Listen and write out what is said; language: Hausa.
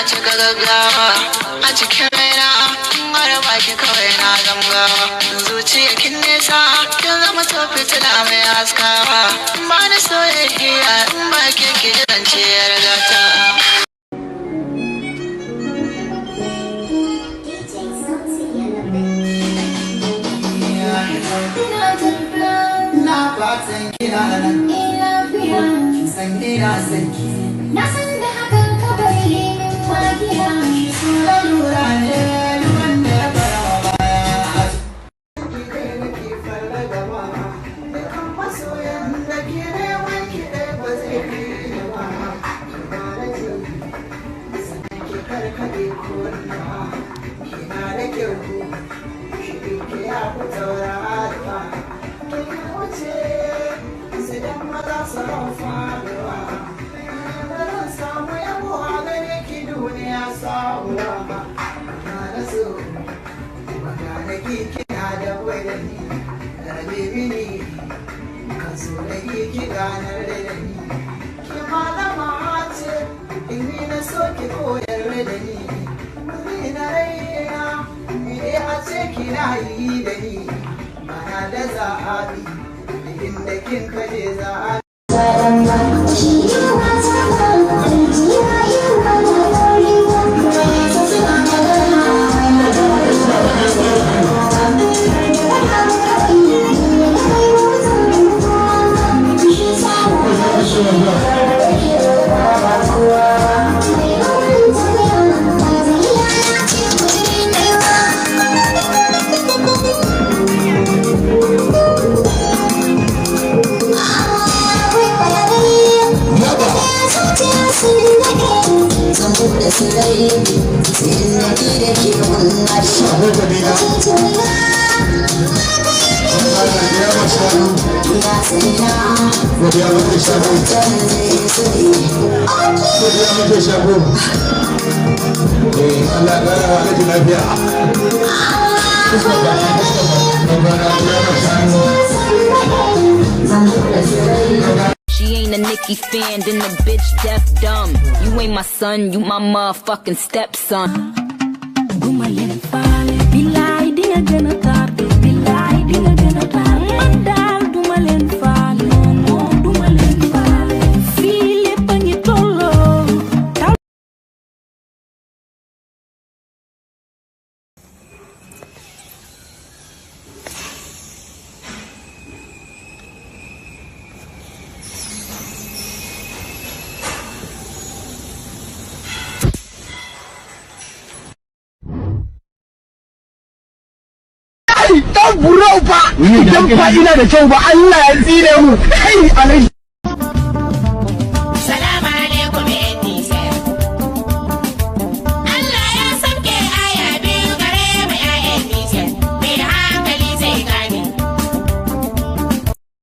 cika gaggawa a cikin raina har baki kawai na zamgawa zuciya kin nesa kin zama to fitila mai haskawa ba ni soyayya in ba ke ki zance ya riga ta. Na fatan kina nan kin san ina san ki na san da hakan ka bari min magiya sura lura ne wanda ya fara baya ki kai nake fara gaba da kan masoyan da ke ne wanki dai ba zai kai ba ba da ji sai ki karkade ko na kina da kyau shi ke ya fitaura ba kin wuce sai dan maza su faruwa da samu yabo a gare ki duniya samuwa na so magana ki kina da wadani rabe mini kan so da ki ganar da ni ki malama ce in ni na so ki koyar da ni ni na raina idan a ce kina yi da ni mana da zaɓi inda kin kaje zaɓi She ain't a Nicki fan, then the bitch deaf dumb. You ain't my son, you my motherfucking stepson. Dan burau fa idan fa ina da kyau ba Allah ya tsire mu kai alai